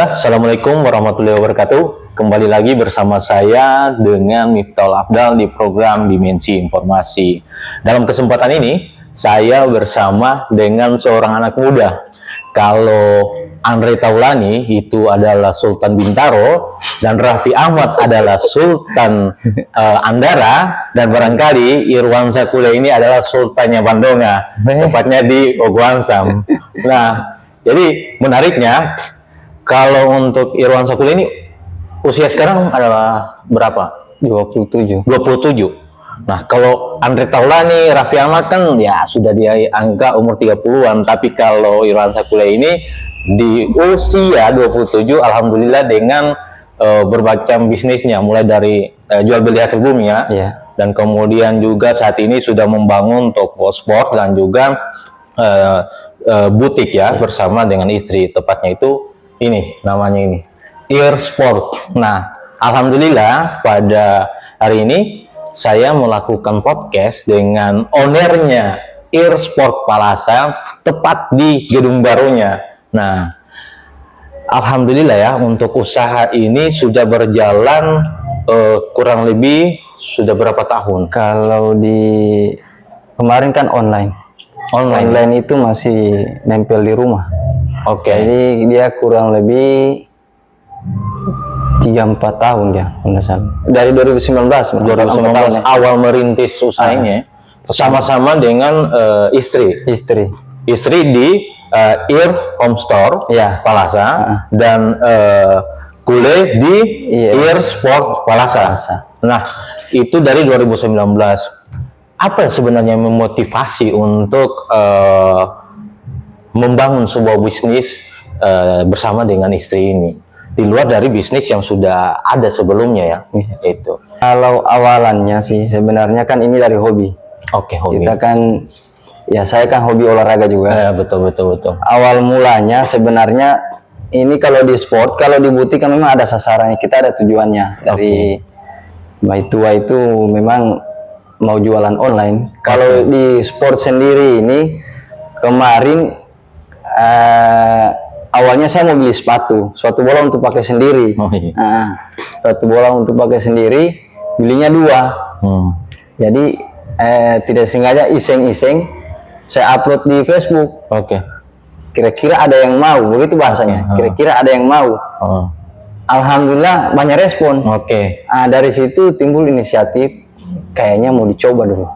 Bismillah, Assalamualaikum warahmatullahi wabarakatuh. Kembali lagi bersama saya dengan Miftahul Afdal di program Dimensi Informasi. Dalam kesempatan ini, saya bersama dengan seorang anak muda. Kalau Andre Taulani itu adalah Sultan Bintaro dan Raffi Ahmad adalah Sultan Andara, dan barangkali Irwan Sakule ini adalah Sultannya Bandonga, tepatnya di Oguansam. Nah, jadi menariknya, kalau untuk Irwan Sakule ini usia sekarang adalah berapa? 27. Nah, kalau Andre Taulani, Raffi Ahmad kan ya sudah di angka umur 30-an, tapi kalau Irwan Sakule ini di usia 27, alhamdulillah dengan berbagai bisnisnya, mulai dari jual beli hasil bumi ya. Dan kemudian juga saat ini sudah membangun toko sport dan juga butik ya, bersama dengan istri, tepatnya itu ini namanya ini Ear Sport. Nah, alhamdulillah pada hari ini saya melakukan podcast dengan ownernya Ear Sport Palasa, tepat di gedung barunya. Nah, alhamdulillah ya, untuk usaha ini sudah berjalan kurang lebih sudah berapa tahun? Kalau di kemarin kan online itu masih nempel di rumah. Oke. Jadi dia kurang lebih 3-4 tahun ya, dari 2019 awal merintis usahanya sama-sama dengan istri di Ear Home Store ya, Palasa, dan Kule di Ear Sport Palasa. Nah, itu dari 2019. Apa sebenarnya memotivasi untuk membangun sebuah bisnis bersama dengan istri ini, di luar dari bisnis yang sudah ada sebelumnya ya? Itu kalau awalannya sih sebenarnya kan ini dari hobi. Oke, hobi. Kita kan ya, saya kan hobi olahraga juga. Betul. Awal mulanya sebenarnya ini kalau di sport, kalau di butik kan memang ada sasarannya, kita ada tujuannya. Dari Mbak Tua itu memang mau jualan online. Kalau di sport sendiri ini kemarin awalnya saya mau beli suatu bola untuk pakai sendiri. Suatu bola untuk pakai sendiri, belinya 2. Jadi tidak sengaja iseng-iseng saya upload di Facebook. Kira-kira ada yang mau, begitu bahasanya. Kira-kira ada yang mau. Alhamdulillah banyak respon. Dari situ timbul inisiatif, kayaknya mau dicoba dulu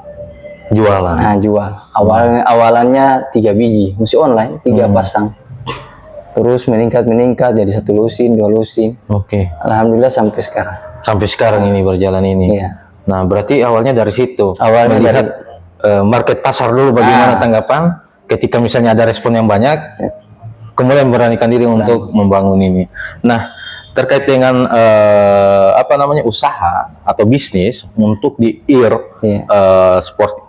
jualan. Jual. Awalannya 3 biji, masih online, 3 pasang. Terus meningkat jadi 1 lusin, 2 lusin. Alhamdulillah sampai sekarang. Sampai sekarang ini berjalan ini. Nah, berarti awalnya dari situ. Awalnya melihat market pasar dulu, bagaimana tanggapan ketika misalnya ada respon yang banyak, kemudian beranikan diri untuk membangun ini. Nah, terkait dengan usaha atau bisnis untuk di Ear Sport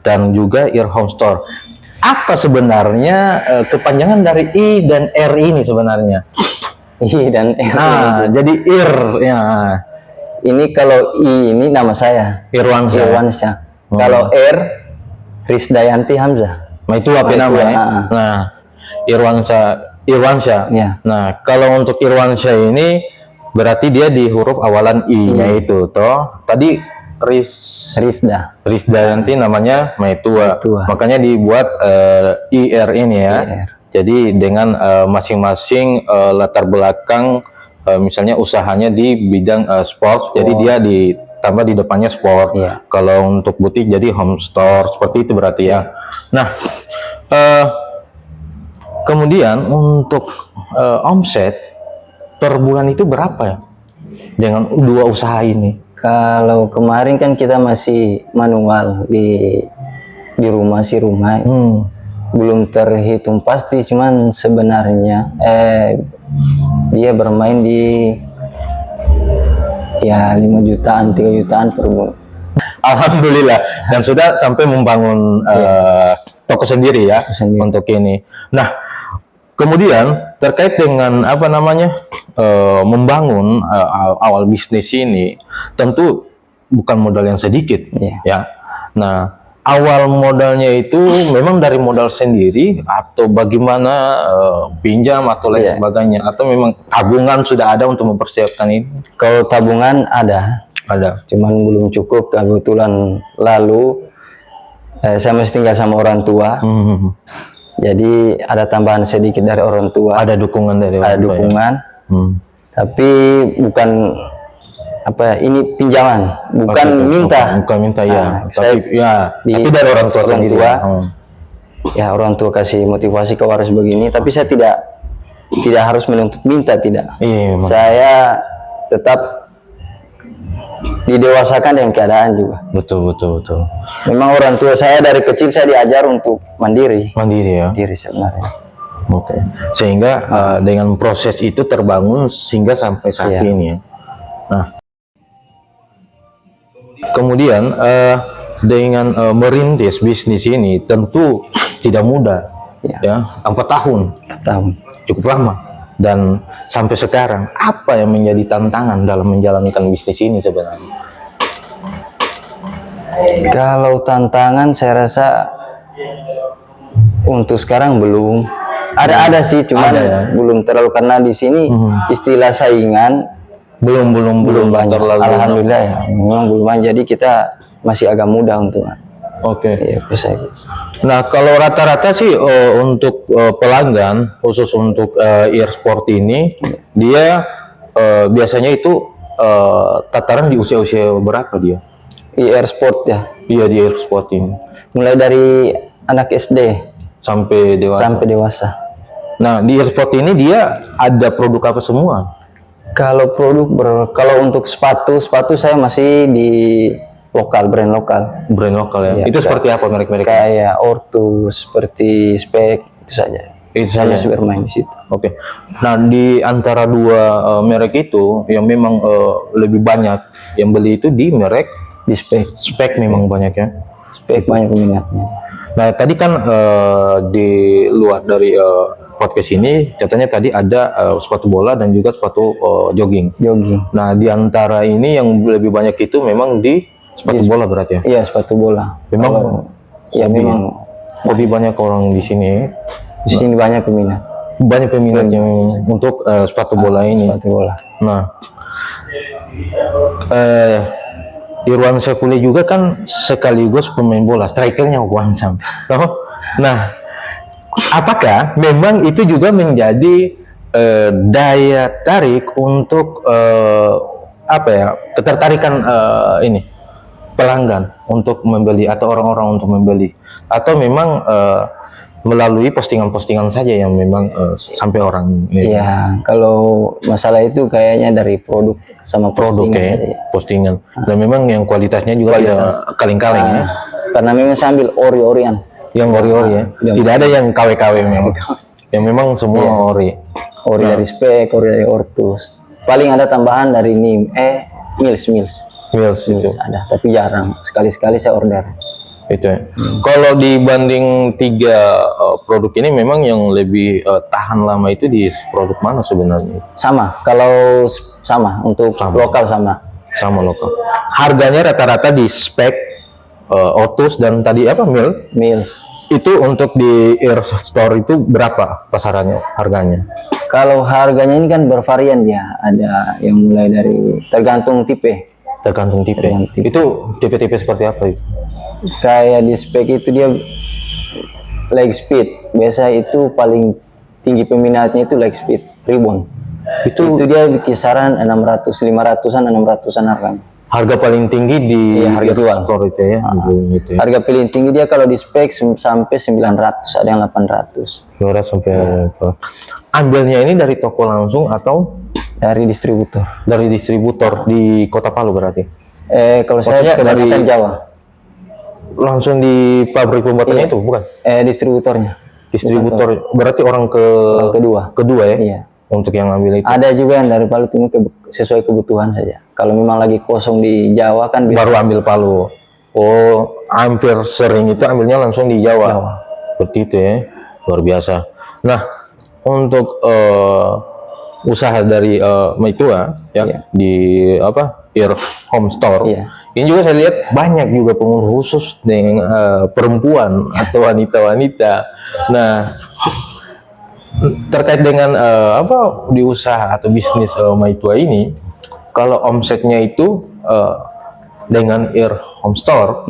dan juga Ear Home Store, apa sebenarnya kepanjangan dari I dan R ini sebenarnya? I dan R. Jadi Ear ya. Ini kalau I ini nama saya, Irwansyah. Kalau R, Risdayanti Hamzah. Nah, itu apa namanya? Nah, Irwansyah. Nah, kalau untuk Irwansyah ini berarti dia di huruf awalan I-nya itu toh. Tadi Risdayanti namanya Maitua. Makanya dibuat IR ini ya. Jadi dengan masing-masing latar belakang, misalnya usahanya di bidang sport, jadi dia ditambah di depannya sport. Kalau untuk butik jadi home store, seperti itu berarti ya. Nah, kemudian untuk omset per bulan itu berapa ya dengan 2 usaha ini? Kalau kemarin kan kita masih manual di rumah belum terhitung pasti, cuman sebenarnya dia bermain di ya 5 jutaan, 3 jutaan per bulan. Alhamdulillah, dan sudah sampai membangun toko sendiri ya untuk ini. Nah, kemudian terkait dengan membangun awal bisnis ini, tentu bukan modal yang sedikit ya. Nah, awal modalnya itu memang dari modal sendiri atau bagaimana, pinjam atau lain sebagainya, atau memang tabungan sudah ada untuk mempersiapkan ini? Kalau tabungan ada, cuman belum cukup. Kebetulan lalu saya masih tinggal sama orang tua, jadi ada tambahan sedikit dari orang tua. Ada dukungan dari orang tua. Ada dukungan, tapi bukan apa ya, ini pinjaman, bukan minta. Bukan minta ya, tapi tapi dari orang tua sendiri. Ya orang tua kasih motivasi kau harus begini, tapi saya tidak harus menuntut minta, tidak. Saya tetap didewasakan dengan keadaan juga. Betul. Memang orang tua saya dari kecil saya diajar untuk mandiri. Mandiri ya. Mandiri sebenarnya. Oke. Sehingga dengan proses itu terbangun sehingga sampai saat ini ya. Nah, kemudian dengan merintis bisnis ini tentu tidak mudah, ya. 4 tahun. Cukup lama. Dan sampai sekarang, apa yang menjadi tantangan dalam menjalankan bisnis ini sebenarnya? Kalau tantangan saya rasa untuk sekarang belum. Ada sih, cuman belum terlalu, karena di sini istilah saingan belum banyak. Alhamdulillah ya, memang belum banyak. Jadi kita masih agak mudah untuk. Oke. Ya, nah, kalau rata-rata sih untuk pelanggan khusus untuk e-sport ini, dia biasanya itu tataran di usia-usia berapa dia? E-sport ya? Iya, di e-sport ini. Mulai dari anak SD sampai dewasa. Nah, di e-sport ini dia ada produk apa semua? Kalau kalau untuk sepatu saya masih di brand lokal ya. Itu seperti apa merek-merek? Kayak Ortus, seperti Spek, itu saja. Itu saja bermain di situ. Oke. Nah, di antara dua merek itu yang memang lebih banyak yang beli itu di merek di Spek. Spek memang banyak ya. Spek banyak peminatnya. Nah, tadi kan di luar dari podcast ini katanya tadi ada sepatu bola dan juga sepatu jogging. Nah, di antara ini yang lebih banyak itu memang di sepatu bola berarti ya? Iya, sepatu bola. Memang memang lebih banyak orang di sini. Di sini banyak peminat. Banyak peminat yang untuk sepatu bola ini. Sepatu bola. Nah, Irwan Syafuli juga kan sekaligus pemain bola, strikernya Wan Sam. Nah, apakah memang itu juga menjadi daya tarik untuk ketertarikan ini pelanggan untuk membeli atau orang-orang untuk membeli, atau memang melalui postingan-postingan saja yang memang sampai orang ini? Iya, kalau masalah itu kayaknya dari produk sama postingan. Dan memang yang kualitasnya juga tidak kaleng-kaleng ya. Karena memang sambil ori-orian. Yang ori-ori ya. Tidak ada yang KW-KW memang. Yang memang semua ori. Ori dari Spek, ori dari Ortus. Paling ada tambahan dari Mills ada, tapi jarang. Sekali-sekali saya order. Itu ya. Kalau dibanding 3 produk ini memang yang lebih tahan lama itu di produk mana sebenarnya? Sama, kalau untuk lokal sama lokal. Harganya rata-rata di Spek, Ortus dan tadi apa Mills. Itu untuk di Air Store itu berapa pasarannya harganya? Kalau harganya ini kan bervarian ya, ada yang mulai dari tergantung tipe. Itu tipe-tipe seperti apa itu? Kayak di Spek itu dia leg speed. Biasa itu paling tinggi peminatnya itu leg speed ribbon. Itu dia di kisaran 500-an harganya. Harga paling tinggi di harga jual itu ya. Harga paling tinggi dia kalau di Spek sampai 900, ada yang 800. Ambilnya ini dari toko langsung atau dari distributor? Dari distributor di Kota Palu berarti. Kalau saya kebanyakan Jawa. Langsung di pabrik pembuatannya itu bukan? Distributornya. Distributor berarti orang kedua ya? Iya. Untuk yang ambil itu. Ada juga yang dari Palu itu sesuai kebutuhan saja. Kalau memang lagi kosong di Jawa kan baru ambil Palu. Oh, hampir sering itu ambilnya langsung di Jawa. Seperti itu ya. Luar biasa. Nah, untuk usaha dari Maitua ya di Air Home Store ini juga saya lihat banyak juga pengurus khusus dengan perempuan atau wanita-wanita. Nah, terkait dengan di usaha atau bisnis Maitua ini, kalau omsetnya itu dengan Air Home Store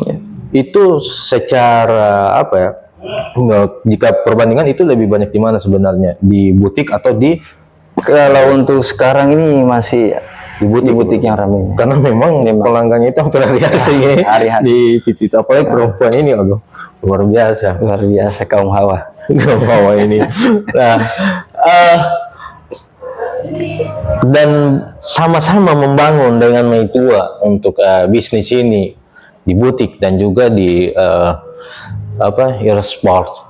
itu secara jika perbandingan itu lebih banyak di mana sebenarnya, di butik atau di Kalau untuk sekarang ini masih di butik yang ramai. Karena memang pelanggannya itu hampir hari-hari di titik apalagi perempuan ini, aduh luar biasa kaum hawa. Kaum hawa ini. Nah, dan sama-sama membangun dengan Maitua untuk bisnis ini di butik dan juga di Air Sport.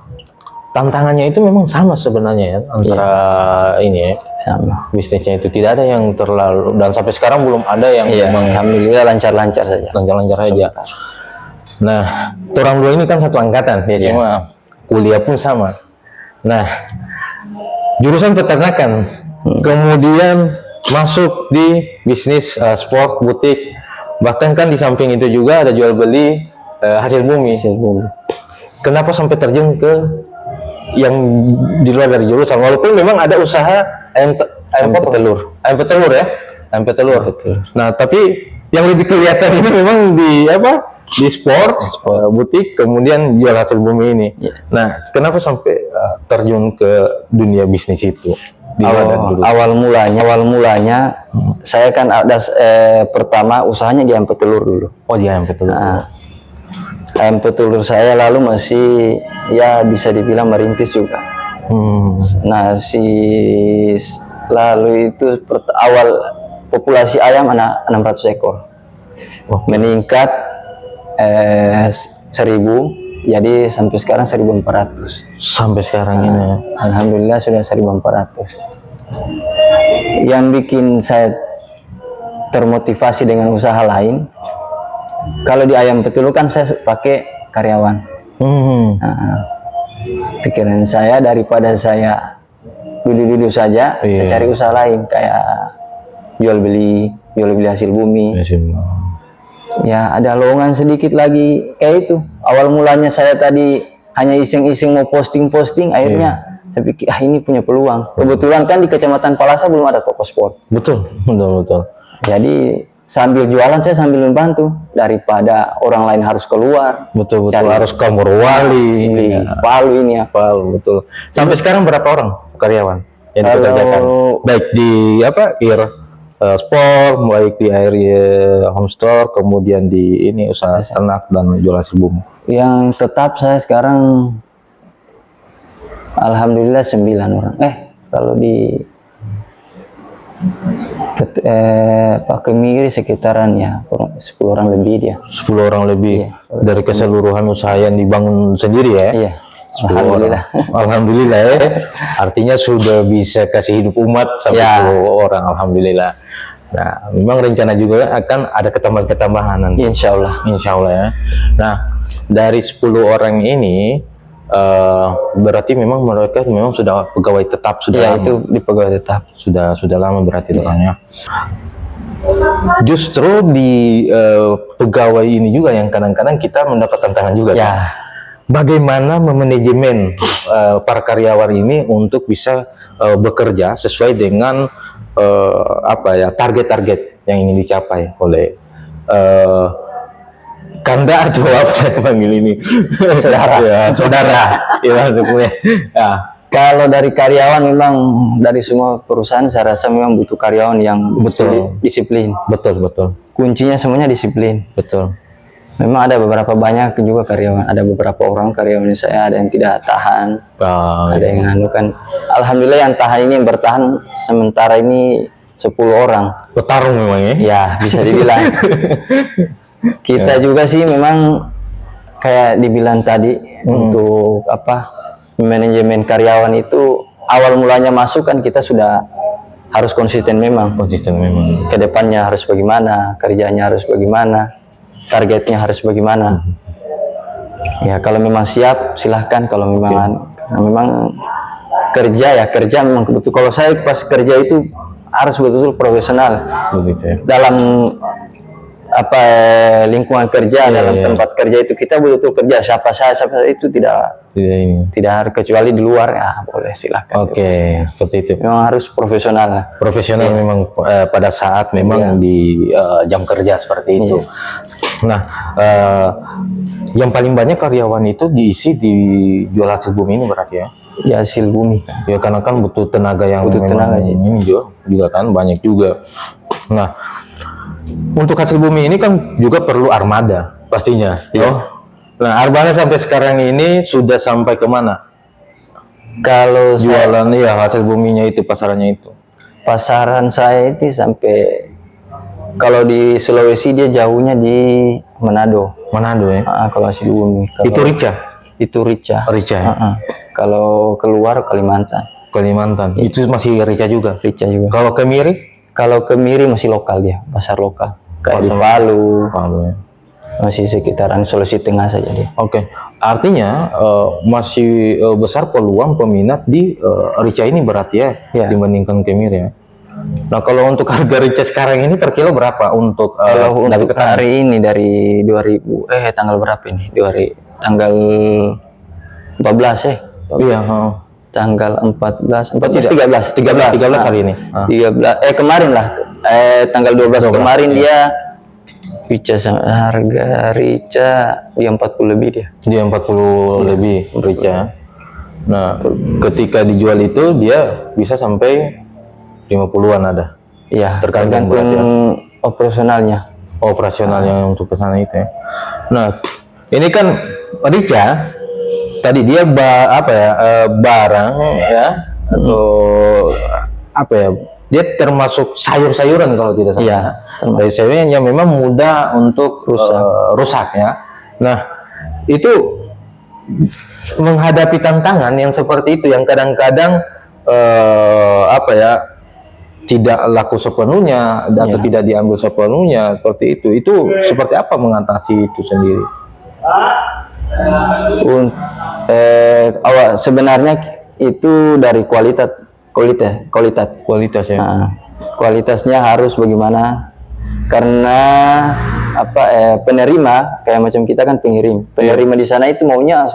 Tantangannya itu memang sama sebenarnya ya antara ini ya, sama bisnisnya itu tidak ada yang terlalu, dan sampai sekarang belum ada yang memang alhamdulillah lancar-lancar saja. Nah, orang dua ini kan satu angkatan ya, cuma kuliah pun sama. Nah, jurusan peternakan, kemudian masuk di bisnis sport butik, bahkan kan di samping itu juga ada jual beli hasil bumi. Kenapa sampai terjun ke yang di luar dari jurusan, walaupun memang ada usaha ayam petelur ya, ayam petelur. Nah, tapi yang lebih kelihatan ini memang di sport butik, kemudian jual hasil bumi ini. Nah, kenapa sampai terjun ke dunia bisnis itu? Awal mulanya saya kan ada pertama usahanya di ayam petelur dulu. Di ayam petelur. Ayam petelur saya lalu masih ya bisa dibilang merintis juga. Nah, lalu itu awal populasi ayam 600 ekor. Meningkat 1.000, jadi sampai sekarang 1.400. Sampai sekarang ini. Alhamdulillah sudah 1.400. Yang bikin saya termotivasi dengan usaha lain, kalau di ayam petelur kan saya pakai karyawan. Pikiran saya daripada saya duduk-duduk saja, saya cari usaha lain kayak jual beli hasil bumi. Ya, ada lowongan sedikit lagi kayak itu. Awal mulanya saya tadi hanya iseng-iseng mau posting, akhirnya saya pikir ini punya peluang. Kebetulan kan di Kecamatan Palasa belum ada toko sport. Betul. Jadi sambil jualan saya sambil membantu, daripada orang lain harus keluar. Betul. Harus ke Morowali, Palu ini ya. Betul. Sampai sekarang berapa orang karyawan yang dikerjakan? Baik di Air Sport, baik di Air Home Store, kemudian di ini usaha ternak dan jual hasil bumi. Yang tetap saya sekarang alhamdulillah 9 orang. Kalau di Pak Kemiri sekitaran ya 10 orang lebih dia. 10 orang lebih dari keseluruhan usaha yang dibangun sendiri ya. Iya. Alhamdulillah ya. Artinya sudah bisa kasih hidup umat sampai 10 orang, alhamdulillah. Nah, memang rencana juga akan ada ketambahan nanti. Insya Allah ya. Nah, dari 10 orang ini berarti memang mereka sudah pegawai tetap, sudah lama. Itu di pegawai tetap sudah lama berarti orangnya. Justru di pegawai ini juga yang kadang-kadang kita mendapat tantangan juga kan? Bagaimana memanajemen para karyawan ini untuk bisa bekerja sesuai dengan target-target yang ingin dicapai oleh Kanda atau apa saya panggil ini saudara. Kalau dari karyawan, memang dari semua perusahaan saya rasa memang butuh karyawan yang betul disiplin. Betul. Kuncinya semuanya disiplin. Betul. Memang ada banyak juga karyawan, ada beberapa orang karyawan saya ada yang tidak tahan, ada yang anukan. Alhamdulillah yang tahan ini, yang bertahan sementara ini 10 orang. Petarung memang ya? Ya, bisa dibilang. Kita juga sih memang kayak dibilang tadi, untuk manajemen karyawan itu awal mulanya masuk kan kita sudah harus konsisten memang. Kedepannya harus bagaimana, kerjanya harus bagaimana, targetnya harus bagaimana. Ya, kalau memang siap silahkan, kalau memang kerja memang betul. Kalau saya pas kerja itu harus betul-betul profesional dalam apa lingkungan kerja dalam tempat kerja itu kita betul-betul kerja siapa saya itu tidak harus kecuali di luar ya boleh silakan. Oke, seperti itu. Memang harus profesional lah. Profesional memang pada saat memang di jam kerja seperti itu. Nah, yang paling banyak karyawan itu diisi di jual hasil bumi ini berarti ya? Di hasil bumi. Ya karena kan butuh tenaga yang butuh tenaga sih. Ini juga kan banyak juga. Nah, untuk hasil bumi ini kan juga perlu armada pastinya. Nah, armada sampai sekarang ini sudah sampai kemana? Kalau jualan hasil buminya itu pasarannya itu. Pasaran saya itu sampai kalau di Sulawesi dia jauhnya di Manado. Manado ya. Kalau hasil bumi. Itu Rica. Itu Rica. Rica. Ya? Kalau keluar Kalimantan. Kalimantan. Itu masih Rica juga. Rica juga. Kalau Kemiri? Kalau Kemiri masih lokal dia, pasar lokal. Kayak di Palu. Ya. Masih sekitaran Sulawesi Tengah saja dia. Oke. Artinya masih besar peluang peminat di Rica ini berarti ya dibandingkan Kemiri ya. Nah, kalau untuk harga Rica sekarang ini per kilo berapa untuk untuk hari ini dari 2000 tanggal berapa ini? Tanggal 14 ya. Iya, tanggal 13 13 hari ini. 13 kemarin lah. Tanggal 12 kemarin dia Rica harga Rica dia 40 lebih dia. Dia 40 lebih Rica. Nah, ketika dijual itu dia bisa sampai 50-an ada. Iya, tergantung operasionalnya. Operasionalnya untuk pesanan itu ya. Nah, ini kan Rica tadi dia barang ya atau apa ya? Dia termasuk sayur-sayuran kalau tidak salah. Iya, sayur-sayuran yang memang mudah untuk rusak ya. Nah, itu menghadapi tantangan yang seperti itu yang kadang-kadang tidak laku sepenuhnya atau tidak diambil sepenuhnya seperti itu. Itu seperti apa mengatasi itu sendiri? Sebenarnya itu dari kualitas ya. Kualitasnya harus bagaimana? Karena penerima kayak macam kita kan penerima di sana itu maunya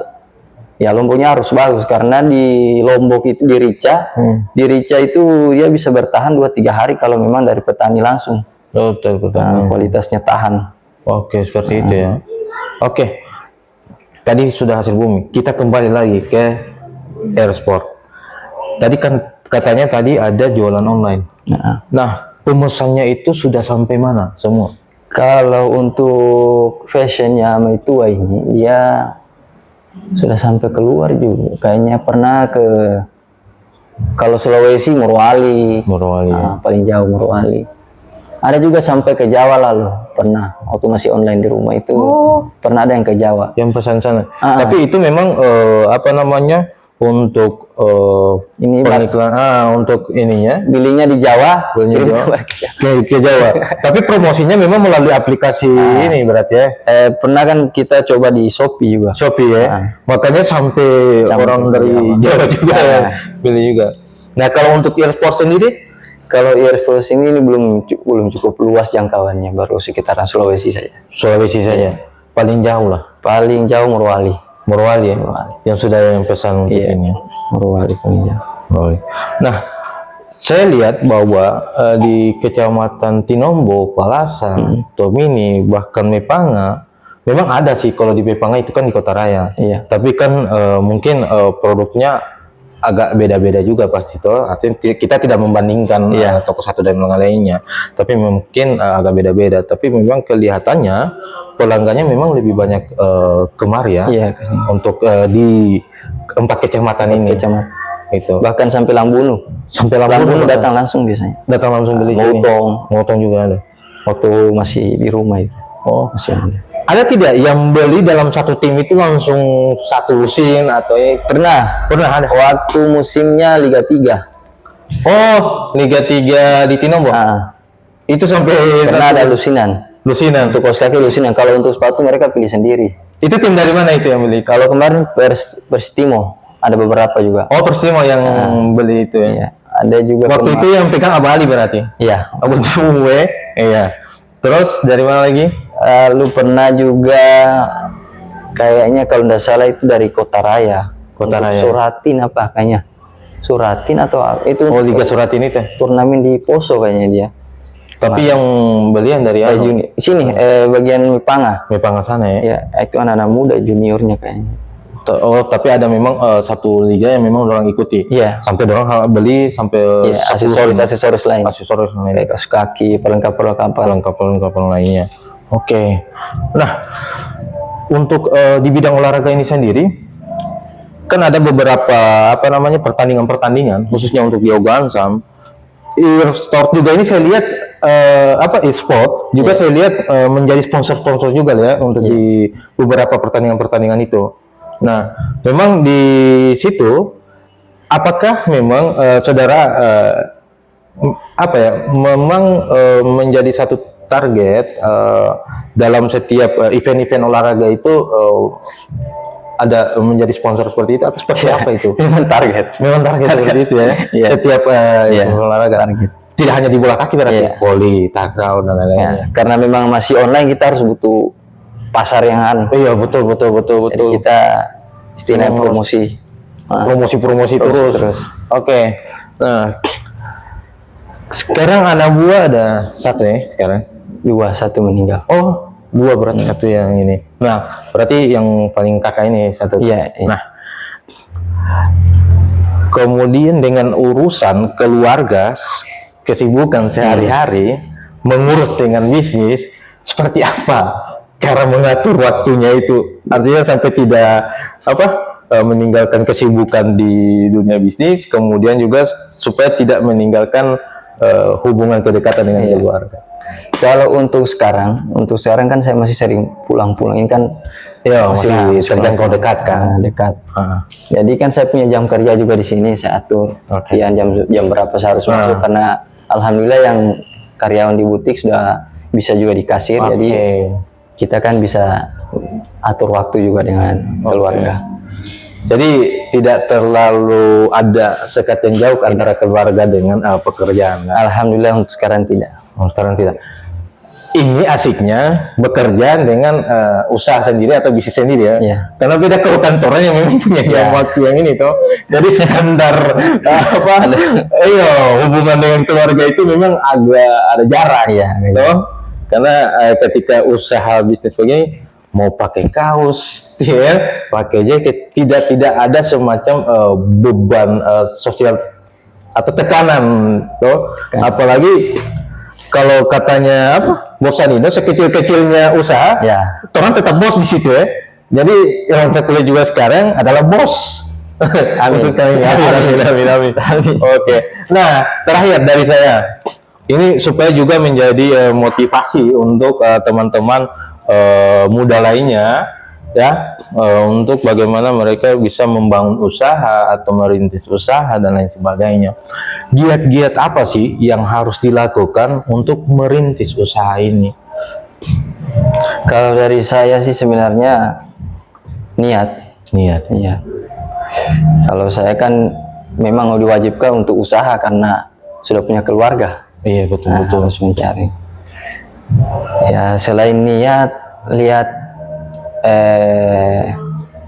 lomboknya harus bagus karena di Lombok itu di Rica itu dia bisa bertahan 2-3 hari kalau memang dari petani langsung. Kualitasnya tahan. Oke, seperti itu ya. Oke. Tadi sudah hasil bumi. Kita kembali lagi ke Airsport. Tadi kan katanya tadi ada jualan online. Nah, pemesannya itu sudah sampai mana semua? Kalau untuk fashionnya sama itu ini dia sudah sampai keluar juga. Kayaknya pernah ke kalau Sulawesi Morowali. Paling jauh Morowali. Ada juga sampai ke Jawa lalu pernah waktu masih online di rumah itu pernah ada yang ke Jawa. Yang pesan sana. Tapi itu memang untuk ini pengiklan untuk ininya belinya di Jawa, ke Jawa. Tapi promosinya memang melalui aplikasi ini berarti ya. Pernah kan kita coba di Shopee juga. Shopee ya. Makanya sampai orang dari Jawa juga ya beli juga. Nah, kalau untuk Airsport sendiri, kalau Airsport ini belum cukup luas jangkauannya, baru sekitaran Sulawesi saja. Sulawesi saja. Paling jauh lah. Paling jauh Morowali ya. Yang sudah yang pesan untuk ini. Morowali paling jauh. Nah, saya lihat bahwa di Kecamatan Tinombo, Palasan, Tomini, bahkan Mepanga, memang ada sih kalau di Mepanga itu kan di Kota Raya. Iya. Tapi kan mungkin produknya agak beda-beda juga pasti toh. Artinya kita tidak membandingkan toko satu dan lainnya, tapi mungkin agak beda-beda. Tapi memang kelihatannya pelanggannya memang lebih banyak kemari ya. Untuk di 4 kecamatan ini. Itu. Bahkan sampai Lambunu. Datang langsung biasanya. Datang langsung beli. Motong juga ada. Waktu masih di rumah itu. Masih ada. Ada tidak yang beli dalam satu tim itu langsung satu lusin atau pernah ada waktu musimnya Liga 3. Liga 3 di Tinombo. Itu sampai pernah ada lusinan untuk kaos kaki lusinan. Kalau untuk sepatu mereka pilih sendiri. Itu tim dari mana itu yang beli? Kalau kemarin Persitimo ada beberapa juga. Persitimo yang beli itu ya. Iya. Ada juga waktu itu yang pegang Abali berarti. Iya. Abu Tuwe. Iya. Terus dari mana lagi? Lu pernah juga kayaknya kalau tidak salah itu dari Kota Raya. Kota Raya. Suratin apa kayaknya? Suratin atau itu? Oh, Liga Suratin itu. Turnamen di Poso kayaknya dia. Tapi yang belian dari sini bagian Mipanga. Mipanga sana ya. Ya, itu anak-anak muda juniornya kayaknya. Oh, tapi ada memang satu liga yang memang orang ikuti. Iya. Sampai orang beli sampai aksesoris lain. Aksesoris lain. Kayak kaos kaki, perlengkapan lainnya. Oke. Nah, untuk di bidang olahraga ini sendiri kan ada beberapa pertandingan khususnya untuk yoga ansam. E-sport juga ini saya lihat e-sport juga saya lihat menjadi sponsor juga ya untuk di beberapa pertandingan itu. Nah, memang di situ apakah memang saudara memang menjadi satu target dalam setiap event-event olahraga itu ada menjadi sponsor seperti itu atau seperti apa itu? Memang target seperti itu ya. Setiap olahraga target. Tidak hanya di bola kaki berarti, voli, takraw dan lain-lain. Karena memang masih online, kita harus butuh pasar yang Iya, betul. Jadi kita istilahnya promosi terus. Oke. Nah, sekarang anak buah ada satu ya sekarang. 2 meninggal. Oh, 2 berarti satu yang ini. Nah, berarti yang paling kakak ini satu. Iya. Nah, kemudian dengan urusan keluarga, kesibukan sehari-hari, mengurus dengan bisnis, seperti apa cara mengatur waktunya itu? Artinya sampai tidak meninggalkan kesibukan di dunia bisnis, kemudian juga supaya tidak meninggalkan hubungan kedekatan dengan keluarga. Kalau untuk sekarang kan saya masih sering pulang-pulang. Ini kan masih terjangkau dekat kan? Dekat. Jadi kan saya punya jam kerja juga di sini, saya atur. Jam berapa saya harus masuk, karena alhamdulillah yang karyawan di butik sudah bisa juga di kasir, jadi kita kan bisa atur waktu juga dengan keluarga. Jadi tidak terlalu ada sekat yang jauh antara keluarga dengan pekerjaan. Alhamdulillah untuk sekarang tidak. Sekarang tidak. Ini asiknya bekerja dengan usaha sendiri atau bisnis sendiri ya. Karena beda kalau kantornya memang punya jam waktu yang ini toh. Jadi standar hubungan dengan keluarga itu memang agak ada jarak ya. Toh. Karena ketika usaha bisnis begini mau pakai kaos, pakai jaket, tidak ada semacam beban sosial atau tekanan, toh. Apalagi kalau katanya bosan ini sekecil-kecilnya usaha, orang tetap bos di situ ya. Jadi yang saya kuliah juga sekarang adalah bos. Amin. Amin. Oke. Nah, terakhir dari saya, ini supaya juga menjadi motivasi untuk teman-teman muda lainnya ya, untuk bagaimana mereka bisa membangun usaha atau merintis usaha dan lain sebagainya. Giat-giat apa sih yang harus dilakukan untuk merintis usaha ini? Kalau dari saya sih sebenarnya niat. Iya. Kalau saya kan memang diwajibkan untuk usaha karena sudah punya keluarga. Iya, betul. Harus mencari. Ya, selain niat, lihat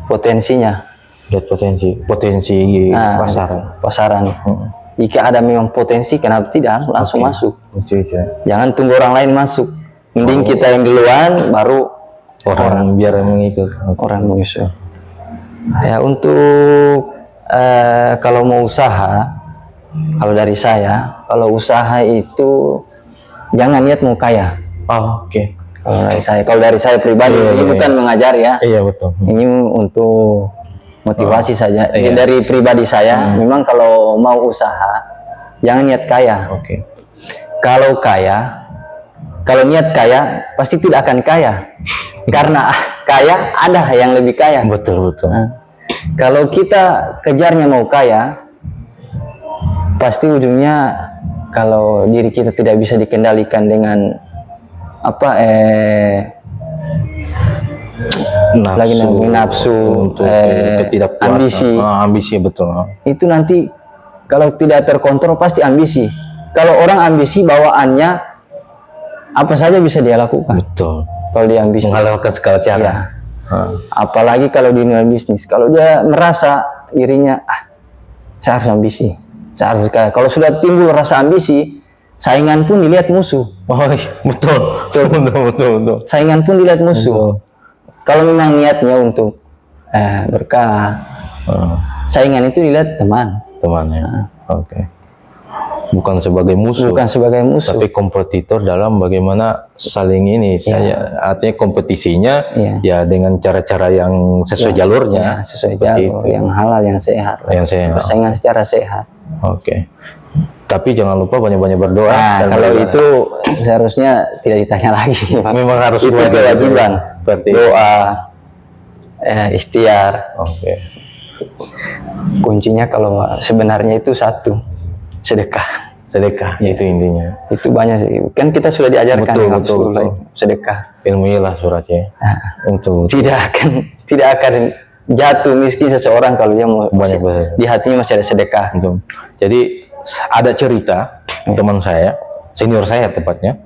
potensinya. Lihat potensi pasaran. Jika ada memang potensi, kenapa tidak langsung masuk? Jangan tunggu orang lain masuk. Mending kita yang duluan, baru orang biar mengikut. Orang mengikut. Ya, untuk kalau mau usaha, kalau dari saya, kalau usaha itu jangan niat mau kaya. Oke. Kalau dari saya pribadi, ini bukan mengajar ya. Iya, betul. Ini untuk motivasi saja. Dari pribadi saya, memang kalau mau usaha, jangan niat kaya. Oke. Kalau niat kaya, pasti tidak akan kaya. Karena kaya, ada yang lebih kaya. Betul. Kalau kita kejarnya mau kaya, pasti ujungnya kalau diri kita tidak bisa dikendalikan dengan nafsu, ambisi, betul. Itu nanti kalau tidak terkontrol pasti ambisi. Kalau orang ambisi bawaannya apa saja bisa dia lakukan. Betul. Kalau dia ambisi. Menghalalkan segala cara. Ya. Apalagi kalau di dunia bisnis, kalau dia merasa dirinya saya harus ambisi, saya harus kaya. Kalau sudah timbul rasa ambisi, saingan pun dilihat musuh. Betul. Saingan pun dilihat musuh. Kalau memang niatnya untuk berkah, saingan itu dilihat teman. Temannya. Oke. Bukan sebagai musuh. Bukan sebagai musuh. Tapi kompetitor dalam bagaimana saling ini. Artinya kompetisinya ya dengan cara-cara yang sesuai jalurnya. Sesuai jalur, yang halal, yang sehat. Persaingan secara sehat. Oke. Tapi jangan lupa banyak-banyak berdoa. Kalau itu seharusnya tidak ditanya lagi. Memang harus itu kewajiban. Doa, ikhtiar. Oke. Kuncinya kalau sebenarnya itu satu, sedekah. Itu intinya. Itu banyak sih. Kan kita sudah diajarkan betul. Sedekah. Ilmuilah suratnya. Untuk tidak akan jatuh miskin seseorang kalau dia mau di hatinya masih ada sedekah. Betul. Jadi ada cerita teman saya, senior saya tepatnya,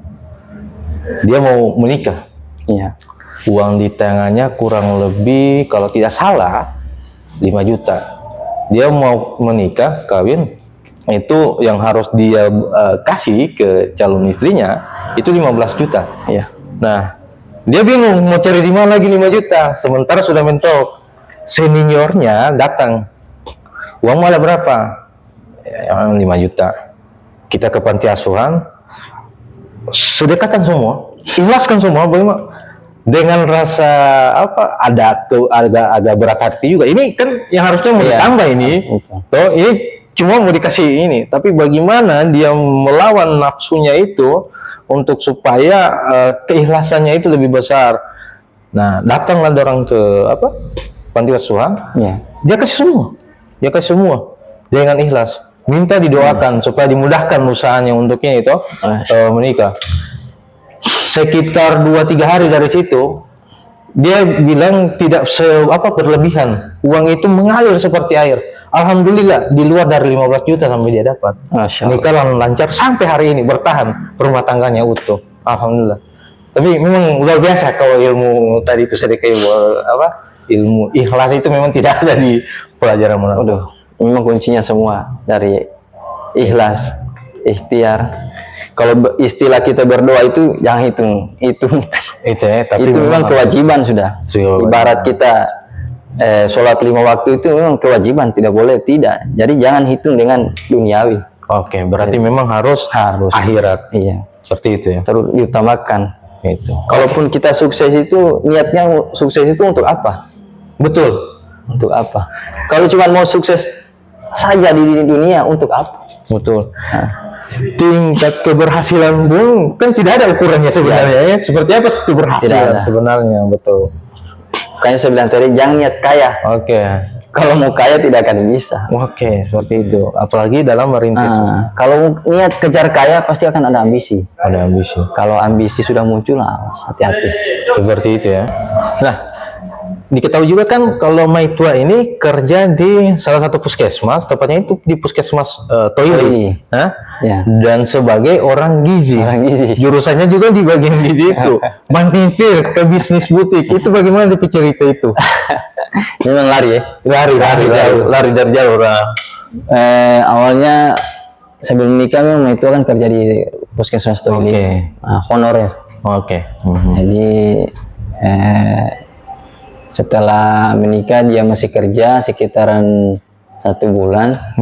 dia mau menikah. Iya. Uang di tangannya kurang lebih kalau tidak salah 5 juta. Dia mau menikah, kawin, itu yang harus dia kasih ke calon istrinya itu 15 juta. Iya. Nah, dia bingung mau cari di mana lagi 5 juta. Sementara sudah mentok. Seniornya datang. Uang ada berapa? Yang 5 juta. Kita ke panti asuhan, sedekahkan semua, ikhlaskan semua, bagaimana? Dengan rasa agak berat hati juga. Ini kan yang harusnya mau ditambah ini. Toh ini cuma mau dikasih ini, tapi bagaimana dia melawan nafsunya itu untuk supaya keikhlasannya itu lebih besar. Nah, datanglah orang ke panti asuhan. Dia kasih semua dengan ikhlas. Minta didoakan supaya dimudahkan usahanya untuknya itu menikah. Sekitar 2-3 hari dari situ, dia bilang tidak berlebihan. Uang itu mengalir seperti air. Alhamdulillah, di luar dari 15 juta sampai dia dapat. Nikah lancar sampai hari ini, bertahan, rumah tangganya utuh. Alhamdulillah. Tapi memang luar biasa kalau ilmu tadi itu sedekah, ilmu ikhlas itu memang tidak ada di pelajaran mana. Memang kuncinya semua dari ikhlas, ikhtiar. Kalau istilah kita berdoa itu jangan hitung itu tapi itu memang kewajiban sudah. Ibarat kita sholat 5 waktu itu memang kewajiban, tidak boleh tidak. Jadi jangan hitung dengan duniawi. Oke, berarti memang harus akhirat. Iya, seperti itu ya. Terus diutamakan. Itu. Kalaupun kita sukses itu niatnya sukses itu untuk apa? Betul. Untuk apa? Kalau cuma mau sukses saja di dunia, untuk apa? Betul. Tingkat keberhasilan pun kan tidak ada ukurannya sebenarnya ya. Seperti apa keberhasilan sebenarnya? Betul. Kayaknya saya bilang tadi jangan niat kaya. Oke. Kalau mau kaya tidak akan bisa. Oke, seperti itu. Apalagi dalam merintis. Kalau niat kejar kaya pasti akan ada ambisi. Ada ambisi. Kalau ambisi sudah muncul, hati-hati. Seperti itu ya. Nah, diketahui juga kan kalau Maitua ini kerja di salah satu puskesmas, tepatnya itu di puskesmas Toili. Dan sebagai orang gizi. Jurusannya juga di bagian gizi itu. Mantisir ke bisnis butik. Itu bagaimana cerita itu? Memang lari ya? Lari dari jauh. Awalnya sebelum nikah memang Maitua kan kerja di puskesmas Toili. Honorer. Jadi setelah menikah dia masih kerja sekitaran 1 bulan.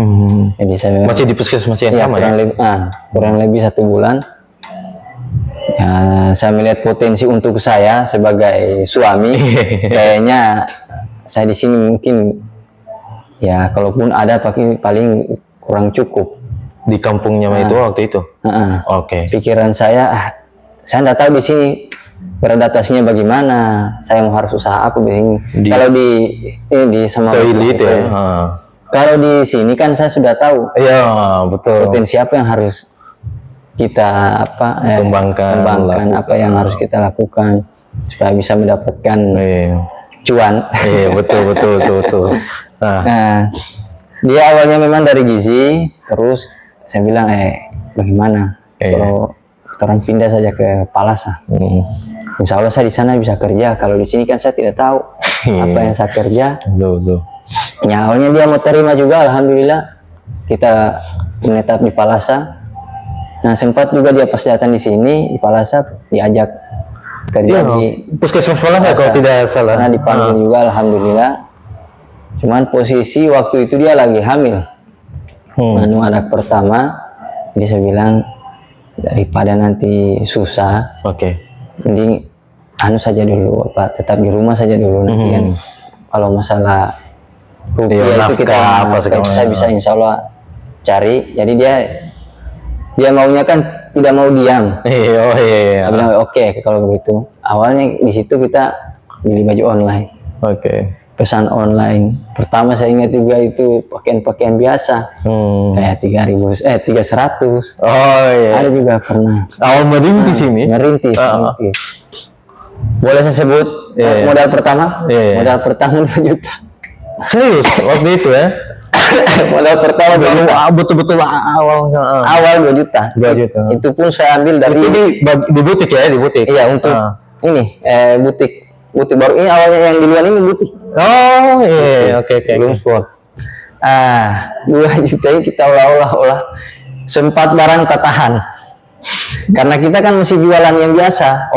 Jadi saya masih di puskesmas yang sama kurang lebih 1 bulan. Ya, saya melihat potensi untuk saya sebagai suami. Kayaknya saya di sini mungkin ya kalaupun ada paling kurang cukup di kampungnya itu waktu itu. Pikiran saya nggak tahu di sini beradaptasinya bagaimana, saya mau harus usaha apa begini. Kalau di sama Toili itu ya. Kalau di sini kan saya sudah tahu. Iya, betul. Potensi apa yang harus kita kembangkan, apa yang harus kita lakukan supaya bisa mendapatkan cuan. Betul. Nah, dia awalnya memang dari gizi, terus saya bilang bagaimana kalau orang pindah saja ke Palasa. Insya Allah saya di sana bisa kerja. Kalau di sini kan saya tidak tahu apa yang saya kerja. Betul. Ya, awalnya dia mau terima juga, alhamdulillah kita menetap di Palasa. Nah, sempat juga dia pas datang di sini di Palasa diajak kerja di Puskesmas Palasa kalau tidak salah. Nah, dipanggil juga, alhamdulillah. Cuman posisi waktu itu dia lagi hamil. Anak pertama, jadi saya bilang daripada nanti susah, mending saja dulu, tetap di rumah saja dulu, nanti kan kalau masalah rupiah itu saya bisa insya Allah cari. Jadi dia maunya kan tidak mau diam. Dia bilang oke, kalau begitu. Awalnya di situ kita beli baju online. Pesan online. Pertama saya ingat juga itu pakaian biasa. Kayak 300. Ada juga pernah. Awal merintis sini. Merintis. Boleh saya sebut modal pertama? Modal pertama 2 juta. Serius? Waktu itu ya? Modal pertama betul-betul awal 2 juta. 2 juta. Itu pun saya ambil dari di butik ya, di butik. Iya, untuk ini butik baru ini, awalnya yang di luar ini butik. Oke. Belum sport. 2 juta ini kita olah sempat barang tatahan. Karena kita kan masih jualan yang biasa.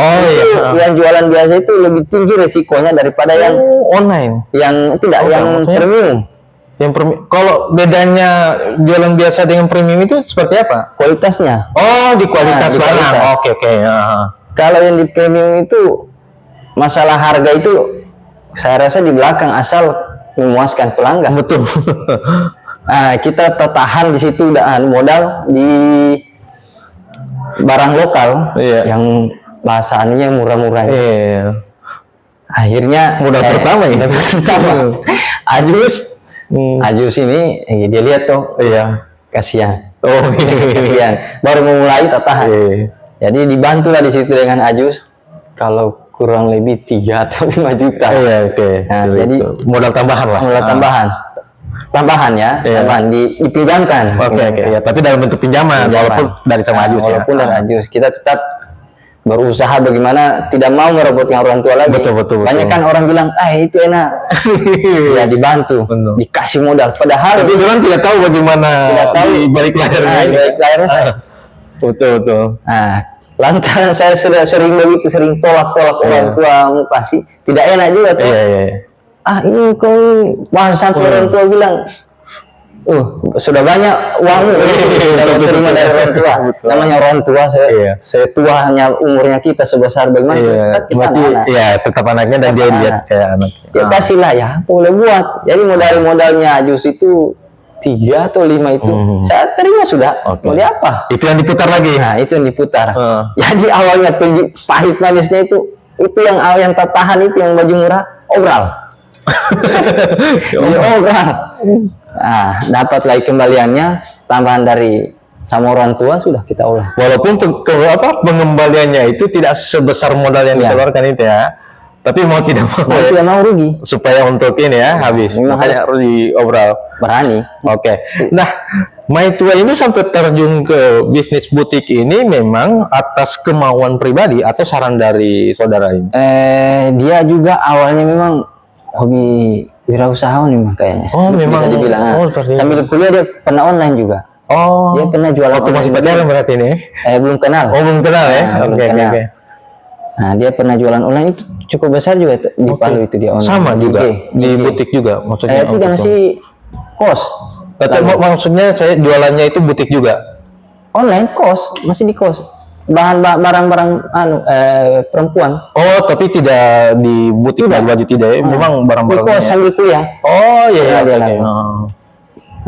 Yang jualan biasa itu lebih tinggi resikonya daripada yang online. Yang tidak yang premium. Kalau bedanya jualan biasa dengan premium itu seperti apa? Kualitasnya. Di kualitas barang. Oke. Kalau yang di premium itu masalah harga itu saya rasa di belakang, asal memuaskan pelanggan. Betul. Kita tertahan di situ, udah modal di barang lokal yang bahasannya murah-murah. Akhirnya modal pertama ya. Ajus ini dia lihat tuh, kasihan. Kasihan. Baru memulai tertahan. Jadi dibantulah di situ dengan Ajus. Kalau kurang lebih 3 atau 5 juta. Nah, jadi modal tambahan lah. Modal tambahan ya, tambahan dipinjamkan. Tapi dalam bentuk pinjaman. Walaupun dari sama Ajus. Walaupun dari Ajus, kita tetap berusaha bagaimana tidak mau merepotkan orang tua lagi. Betul. Banyak kan orang bilang, itu enak. Ya dibantu, dikasih modal. Padahal tapi orang tidak tahu bagaimana di balik layarnya. Betul. Lantaran saya sudah sering begitu, sering tolak orang tua mau kasih, tidak enak juga tuh. Ini kau bahas sampai orang tua bilang, sudah banyak uang dapat terima dari orang tua. Namanya orang tua, setua hanya umurnya kita sebesar bagaimana kita tetap anaknya, dan dia lihat kayak anak. Ya kasihlah ya, boleh buat. Jadi modalnya Ajus itu 3 atau 5 itu saya terima sudah. Mau di apa? Itu yang diputar lagi. Nah, itu yang diputar. Jadi awalnya pahit manisnya itu yang tertahan itu yang baju murah obral. Dapat lagi kembaliannya tambahan dari sama orang tua, sudah kita olah. Walaupun pengembaliannya itu tidak sebesar modal yang dikeluarkan itu ya, tapi mau tidak mau rugi. Supaya untuk ini habis. Makanya harus diobral. Berani. Nah, Maitua ini sampai terjun ke bisnis butik ini memang atas kemauan pribadi atau saran dari saudara ini? Dia juga awalnya memang hobi wirausahawan memang kayaknya. Memang. Bisa dibilang. Sambil kuliah dia pernah online juga. Dia pernah jualan. Waktu masih pacaran berarti ini? Belum kenal. Belum kenal ya? Oke. Nah, dia pernah jualan online itu cukup besar juga di Palu itu dia online. Sama juga di butik juga maksudnya. Itu masih kos. Maksudnya saya jualannya itu butik juga. Online kos, masih di kos. Barang-barang perempuan. Tapi tidak di butik baju tidak ya. Memang barang-barang. Di kos sambil kuliah.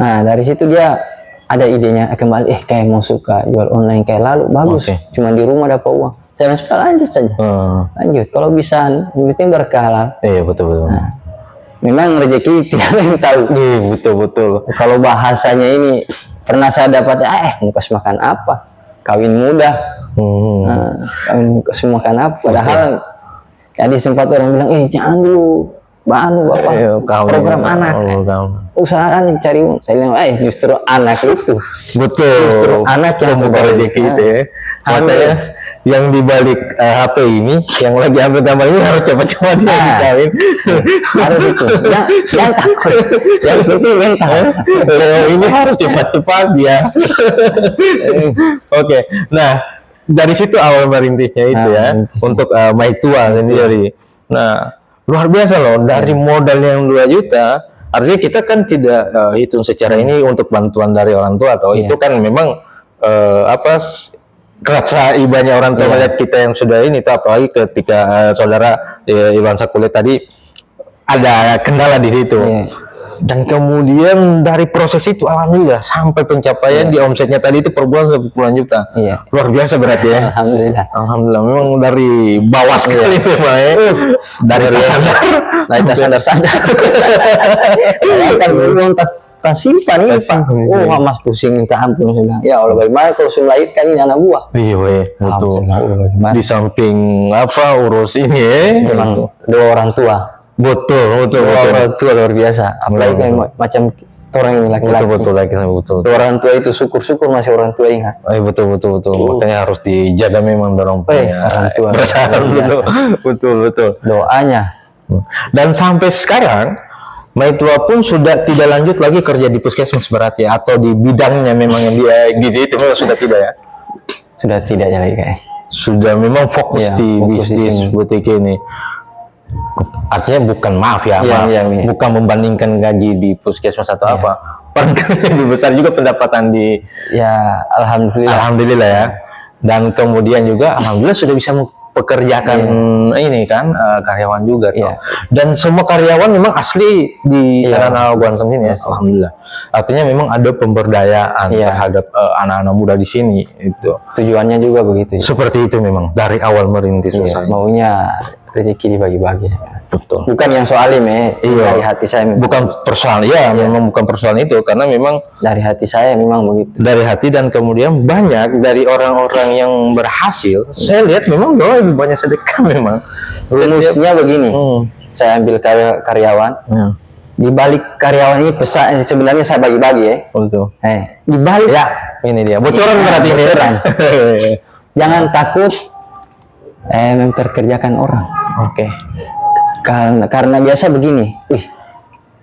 Nah, dari situ dia ada idenya kembali, kayak mau suka jual online kayak lalu, bagus. Cuma di rumah dapat uang. Saya suka lanjut saja. Lanjut. Kalau bisa, penting berkah. Betul. Nah, memang rezeki tidak ada yang tahu. Betul. Kalau bahasanya ini pernah saya dapat, mau kasih makan apa? Kawin muda. Kawin kasih makan apa? Padahal tadi sempat orang bilang, jangan dulu bapak program anak, usahaan cari uang. Saya bilang, justru anak itu, justru anak yang membuka rezeki itu ya. Makanya yang dibalik HP ini, yang lagi ambil gambar ini harus cepat-cepat ya dikawin. Harus itu, jangan takut, yang penting mental. Ini harus cepat-cepat ya. Oke, nah dari situ awal merintisnya itu ya, untuk Maitua sendiri. Nah, luar biasa loh, dari modal yang 2 juta, artinya kita kan tidak hitung secara ini untuk bantuan dari orang tua, atau itu kan memang kerasa ibanya orang tua melihat kita yang sudah ini, itu apalagi ketika saudara Iwan Sakulit tadi ada kendala di situ. Dan kemudian dari proses itu alhamdulillah sampai pencapaian di omsetnya tadi itu per bulan 10 juta. Luar biasa berarti ya. Alhamdulillah memang dari bawah sekali memang ya. Dari sadar. Kan belum tak simpan ini Pak. Mas pusing minta ampun sudah. Ya Allah, bagaimana kalau sudah lahirkan ini anak buah? Iya, betul. Di samping urus ini memang 2 orang tua. Betul. Orang tua luar biasa. Apalagi kayak macam orang yang laki-laki. Betul. Orang tua itu syukur masih orang tua ingat. Betul. Makanya harus dijaga memang orang tua. Betul. Doanya. Dan sampai sekarang Maitua pun sudah tidak lanjut lagi kerja di puskesmas berarti, atau di bidangnya memang yang dia gizi itu memang sudah tidak ya? Sudah tidak ya lagi kayak. Sudah memang fokus di bisnis butik ini. Artinya bukan bukan membandingkan gaji di puskesmas atau apa. Barangkali lebih besar juga pendapatan di alhamdulillah ya. Dan kemudian juga alhamdulillah sudah bisa pekerjakan ini kan karyawan juga dan semua karyawan memang asli di Ranau Guansum sini ya, alhamdulillah. Artinya memang ada pemberdayaan terhadap anak-anak muda di sini, itu tujuannya juga begitu. Seperti itu memang dari awal merintis usaha. Maunya rezeki dibagi-bagi. Betul. Bukan yang soal ini, dari hati saya. Bukan persoalan, memang bukan persoalan itu, karena memang dari hati saya memang begitu. Dari hati, dan kemudian banyak dari orang-orang yang berhasil, saya lihat memang lebih banyak sedekah memang. Rumusnya begini, saya ambil karyawan, di balik karyawan ini pesan sebenarnya saya bagi-bagi ya. Betul. Di balik ini dia. Bocoran berarti ini. Jangan takut memperkerjakan orang. Karena biasa begini,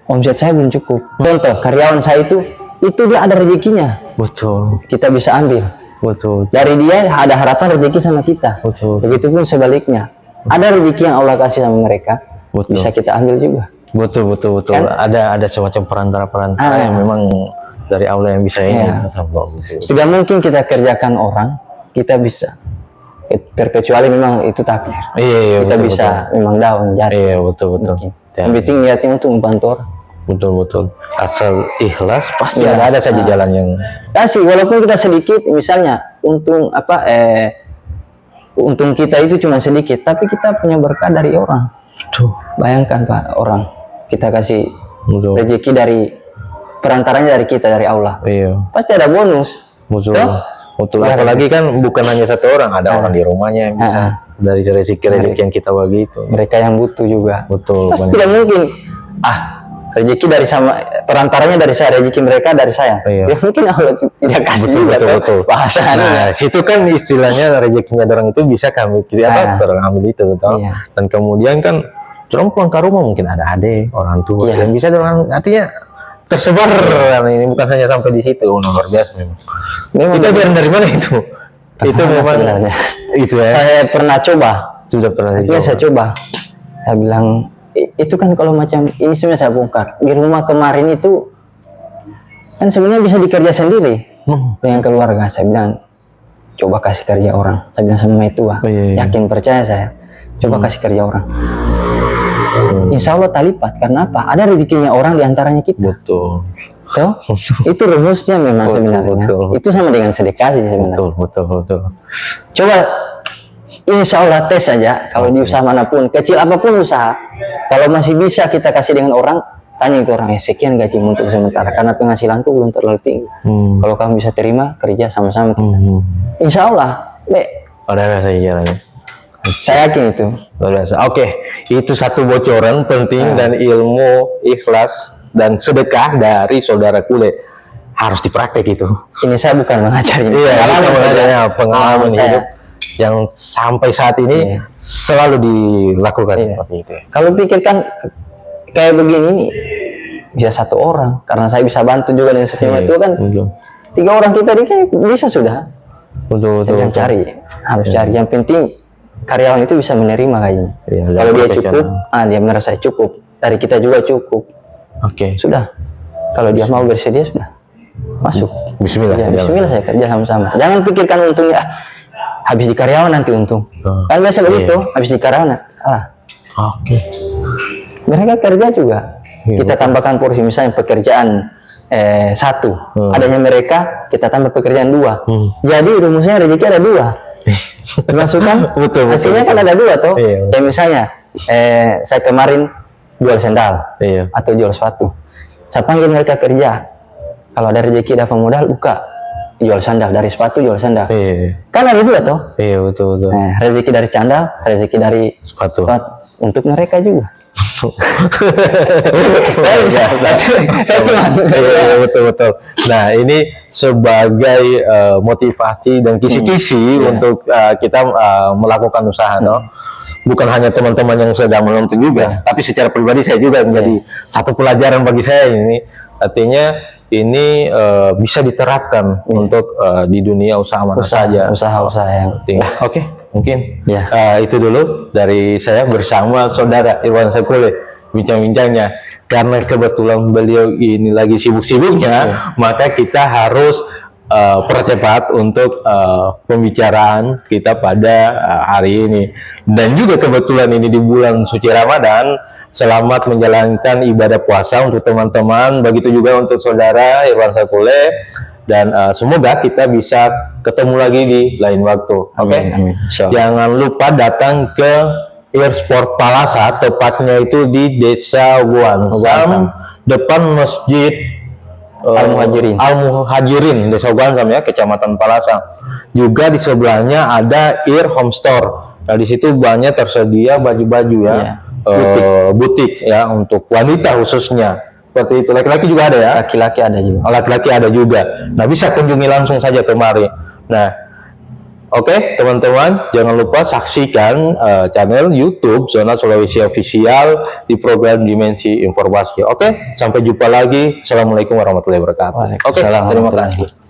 omset saya belum cukup. Contoh, karyawan saya itu dia ada rezekinya. Betul. Kita bisa ambil. Betul. Dari dia ada harapan rezeki sama kita. Betul. Begitupun sebaliknya. Ada rezeki yang Allah kasih sama mereka, bisa kita ambil juga. Betul. Kan? Ada semacam perantara yang memang dari Allah yang bisa ini. Tidak mungkin kita kerjakan orang, kita bisa. Terkecuali memang itu takdir. Kita bisa memang daun jatuh. Betul. Yang penting niatnya untuk membantu orang. Betul. Asal ikhlas pasti ada saja jalan yang kasih, walaupun kita sedikit, misalnya untung untung kita itu cuma sedikit, tapi kita punya berkah dari orang. Bayangkan Pak, orang kita kasih rezeki dari perantaranya dari kita, dari Allah. Pasti ada bonus. Betul. Apalagi kan bukan hanya satu orang, ada orang di rumahnya yang bisa dari rezeki yang kita bagi itu. Mereka yang butuh juga. Betul. Pasti tidak mungkin. Rezeki dari sama perantaranya dari saya, rezeki mereka dari saya. Ya mungkin Allah tidak kasih juga. Betul. Bahasanya. Situ kan istilahnya rezekinya orang itu bisa kami orang ambil itu, Dan kemudian kan orang pulang ke rumah mungkin ada adik, orang tua yang bisa orang, artinya tersebar ini, bukan hanya sampai di situ. Luar biasa memang. Itu ajaran dari mana itu? Itu memang itu ya. Saya pernah coba. Sudah pernah coba. Saya coba. Saya bilang itu kan kalau macam ini sebenarnya saya bongkar. Di rumah kemarin itu kan sebenarnya bisa dikerja sendiri dengan keluarga. Saya bilang coba kasih kerja orang. Saya bilang sama Maitua, yakin percaya saya. Coba kasih kerja orang. Insya Allah talipat. Karena apa? Ada rezekinya orang diantaranya kita. Betul. Itu rumusnya memang sebenarnya. Itu sama dengan sedekah sih sebenarnya. Betul. Coba insya Allah tes saja. Kalau di usaha manapun, kecil apapun usaha, kalau masih bisa kita kasih dengan orang, tanya itu orang, sekian gaji untuk sementara karena penghasilanku belum terlalu tinggi. Kalau kamu bisa terima, kerja sama-sama kita. Insya Allah, ada rasa jalannya. Saya yakin itu. Luar biasa. Oke, itu satu bocoran penting dan ilmu ikhlas dan sedekah dari saudara Kule harus dipraktek itu. Ini saya bukan mengajari, pengalaman hidup yang sampai saat ini selalu dilakukan. Seperti itu. Kalau pikirkan kayak begini nih, bisa satu orang, karena saya bisa bantu juga dengan semuanya itu kan. 3 orang kita ini kan bisa sudah. Betul. Cari, harus cari. Yang penting karyawan itu bisa menerima kayaknya. Kalau dia cukup, dia merasa cukup. Dari kita juga cukup. Sudah. Kalau dia mau bersedia sudah masuk. Bismillah. Bismillah saya kerja sama-sama. Jangan pikirkan untungnya. Habis di karyawan nanti untung. Kan biasa begitu. Habis di karyawan salah. Mereka kerja juga. Kita tambahkan porsi, misalnya pekerjaan 1, adanya mereka kita tambah pekerjaan 2. Jadi rumusnya rezeki ada 2. Dimasukkan, hasilnya kan ada 2 toh. Kayak misalnya saya kemarin jual sendal atau jual sepatu. Saya panggil mereka kerja. Kalau ada rezeki dapat modal, buka jual sandal, dari sepatu jual sandal. Kan ada 2 toh. Betul. Rezeki dari sandal, rezeki dari sepatu. Untuk mereka juga. Betul. Nah, ini sebagai motivasi dan kisi-kisi untuk kita melakukan usaha, bukan hanya teman-teman yang sedang menonton juga, tapi secara pribadi saya juga menjadi satu pelajaran bagi saya ini. Artinya ini bisa diterapkan untuk di dunia usaha mana saja. Usaha-usaha yang penting. Mungkin itu dulu dari saya bersama saudara Irwan Sekule bincang-bincangnya. Karena kebetulan beliau ini lagi sibuk-sibuknya, maka kita harus percepat untuk pembicaraan kita pada hari ini. Dan juga kebetulan ini di bulan suci Ramadan. Selamat menjalankan ibadah puasa untuk teman-teman, begitu juga untuk saudara Irwan Sekule, dan semoga kita bisa ketemu lagi di lain waktu. Amin. Jangan lupa datang ke Airsport Palasa, tepatnya itu di Desa Guansam, depan Masjid Al-Muhajirin, Desa Guansam ya, Kecamatan Palasa. Juga di sebelahnya ada Air Home Store. Nah, di situ banyak tersedia baju-baju ya. Butik ya, untuk wanita khususnya seperti itu. Laki-laki juga ada ya? Laki-laki ada juga. Nah, bisa kunjungi langsung saja kemari. Nah, teman-teman, jangan lupa saksikan channel YouTube Zona Sulawesi Official di program Dimensi Informasi. Sampai jumpa lagi. Assalamualaikum warahmatullahi wabarakatuh. Terima kasih.